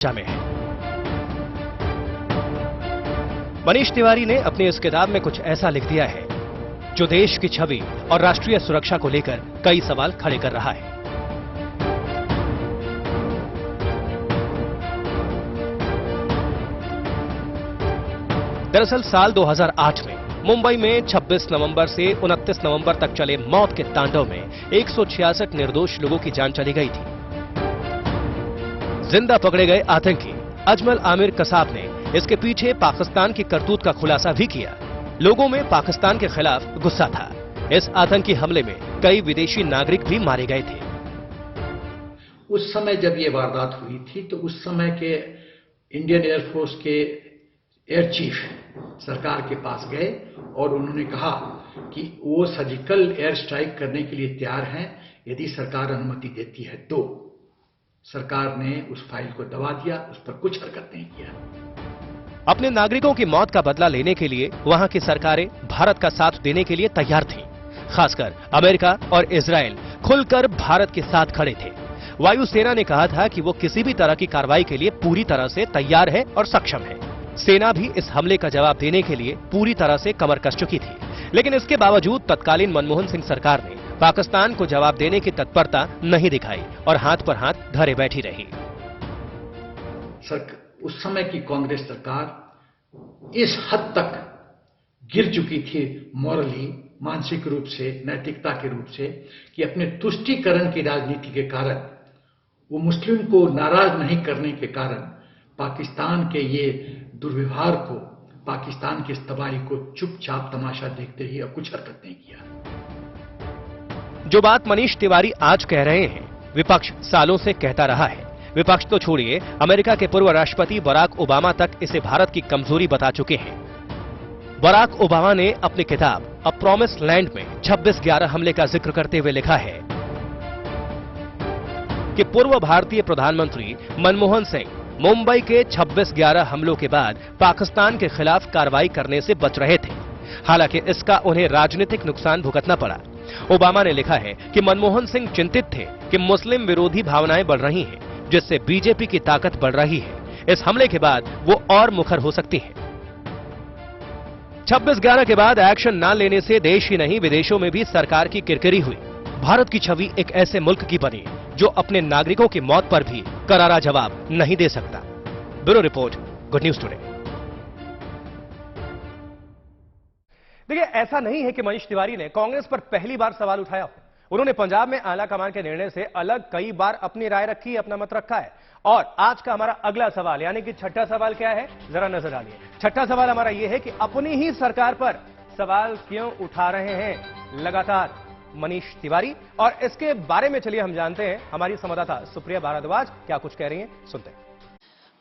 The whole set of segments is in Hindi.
में है। मनीष तिवारी ने अपनी इस किताब में कुछ ऐसा लिख दिया है जो देश की छवि और राष्ट्रीय सुरक्षा को लेकर कई सवाल खड़े कर रहा है। दरअसल साल 2008 में मुंबई में 26 नवंबर से 29 नवंबर तक चले मौत के तांडव में 166 निर्दोष लोगों की जान चली गई थी। जिंदा पकड़े गए आतंकी अजमल आमिर कसाब ने इसके पीछे पाकिस्तान की करतूत का खुलासा भी किया। लोगों में पाकिस्तान के खिलाफ गुस्सा था। इस आतंकी हमले में कई विदेशी नागरिक भी मारे गए थे। उस समय जब ये वारदात हुई थी तो उस समय के इंडियन एयरफोर्स के एयर चीफ सरकार के पास गए और उन्होंने कहा कि वो सर्जिकल एयर स्ट्राइक करने के लिए तैयार हैं यदि सरकार अनुमति देती है तो। सरकार ने उस फाइल को दबा दिया, उस पर कुछ हरकत नहीं किया। अपने नागरिकों की मौत का बदला लेने के लिए वहां की सरकारें भारत का साथ देने के लिए तैयार थीं। खासकर अमेरिका और इजराइल खुलकर भारत के साथ खड़े थे। वायुसेना ने कहा था कि वो किसी भी तरह की कार्रवाई के लिए पूरी तरह से तैयार है और सक्षम है। सेना भी इस हमले का जवाब देने के लिए पूरी तरह से कमर कस चुकी थी, लेकिन इसके बावजूद तत्कालीन मनमोहन सिंह सरकार ने पाकिस्तान को जवाब देने की तत्परता नहीं दिखाई और हाथ पर हाथ धरे बैठी रही। उस समय की कांग्रेस सरकार इस हद तक गिर चुकी थी मॉरली, मानसिक रूप से, नैतिकता के रूप से, कि अपने तुष्टीकरण की राजनीति के कारण, वो मुस्लिम को नाराज नहीं करने के कारण पाकिस्तान के ये दुर्व्यवहार को, पाकिस्तान की इस तबाही को चुपचाप तमाशा देखते ही अब कुछ हरकत नहीं किया। जो बात मनीष तिवारी आज कह रहे हैं, विपक्ष सालों से कहता रहा है। विपक्ष तो छोड़िए, अमेरिका के पूर्व राष्ट्रपति बराक ओबामा तक इसे भारत की कमजोरी बता चुके हैं। बराक ओबामा ने अपनी किताब अ प्रॉमिस्ड लैंड में 26/11 हमले का जिक्र करते हुए लिखा है कि पूर्व भारतीय प्रधानमंत्री मनमोहन सिंह मुंबई के 26/11 हमलों के बाद पाकिस्तान के खिलाफ कार्रवाई करने से बच रहे थे। हालांकि इसका उन्हें राजनीतिक नुकसान भुगतना पड़ा। ओबामा ने लिखा है कि मनमोहन सिंह चिंतित थे कि मुस्लिम विरोधी भावनाएं बढ़ रही हैं, जिससे बीजेपी की ताकत बढ़ रही है। इस हमले के बाद वो और मुखर हो सकती है। 26/11 के बाद एक्शन न लेने से देश ही नहीं, विदेशों में भी सरकार की किरकिरी हुई। भारत की छवि एक ऐसे मुल्क की बनी जो अपने नागरिकों की मौत पर भी करारा जवाब नहीं दे सकता। Bureau report, good news today. देखिए, ऐसा नहीं है कि मनीष तिवारी ने कांग्रेस पर पहली बार सवाल उठाया। उन्होंने पंजाब में आला कमान के निर्णय से अलग कई बार अपनी राय रखी, अपना मत रखा है। और आज का हमारा अगला सवाल, यानी कि छठा सवाल क्या है, जरा नजर डालिए। छठा सवाल हमारा यह है कि अपनी ही सरकार पर सवाल क्यों उठा रहे हैं लगातार मनीष तिवारी, और इसके बारे में चलिए हम जानते हैं। हमारी संवाददाता सुप्रिया भारद्वाज क्या कुछ कह रही हैं, सुनते हैं।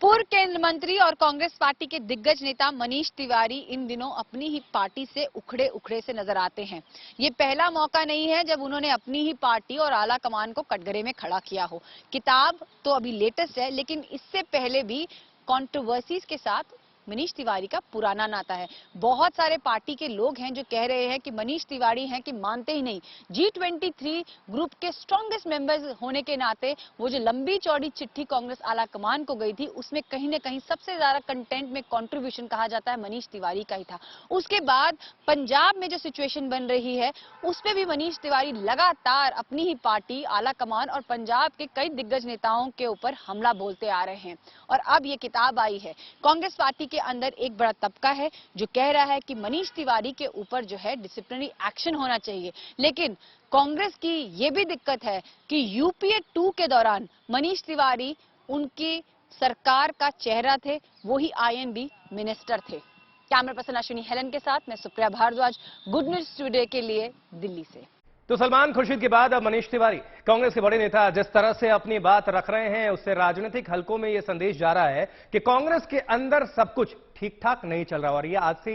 पूर्व केंद्र मंत्री और कांग्रेस पार्टी के दिग्गज नेता मनीष तिवारी इन दिनों अपनी ही पार्टी से उखड़े उखड़े से नजर आते हैं। ये पहला मौका नहीं है जब उन्होंने अपनी ही पार्टी और आला कमान को कटघरे में खड़ा किया हो। किताब तो अभी लेटेस्ट है, लेकिन इससे पहले भी कंट्रोवर्सीज के साथ मनीष तिवारी का पुराना नाता है। बहुत सारे पार्टी के लोग हैं जो कह रहे हैं कि मनीष तिवारी हैं कि मानते ही नहीं। G23 ग्रुप के स्ट्रॉन्गेस्ट मेंबर्स होने के नाते वो जो लंबी चौड़ी चिट्ठी कांग्रेस आला कमान को गई थी, उसमें कहीं ना कहीं सबसे ज्यादा कंटेंट में कंट्रीब्यूशन कहा जाता है मनीष तिवारी का ही था। उसके बाद पंजाब में जो सिचुएशन बन रही है, उस पर भी मनीष तिवारी लगातार अपनी ही पार्टी, आला कमान और पंजाब के कई दिग्गज नेताओं के ऊपर हमला बोलते आ रहे हैं। और अब ये किताब आई है। कांग्रेस पार्टी के अंदर एक बड़ा तबका है जो कह रहा है कि मनीष तिवारी के ऊपर जो है डिसिप्लिनरी एक्शन होना चाहिए। लेकिन कांग्रेस की ये भी दिक्कत है कि यूपीए 2 के दौरान मनीष तिवारी उनकी सरकार का चेहरा थे, वो ही आईएनबी मिनिस्टर थे। कैमरा पर्सन अश्विनी हेलन के साथ मैं Supriya Bhardwaj, good news today के लिए दिल्ली से। तो सलमान खुर्शीद के बाद अब मनीष तिवारी, कांग्रेस के बड़े नेता जिस तरह से अपनी बात रख रहे हैं, उससे राजनीतिक हलकों में यह संदेश जा रहा है कि कांग्रेस के अंदर सब कुछ ठीक ठाक नहीं चल रहा। और ये आज से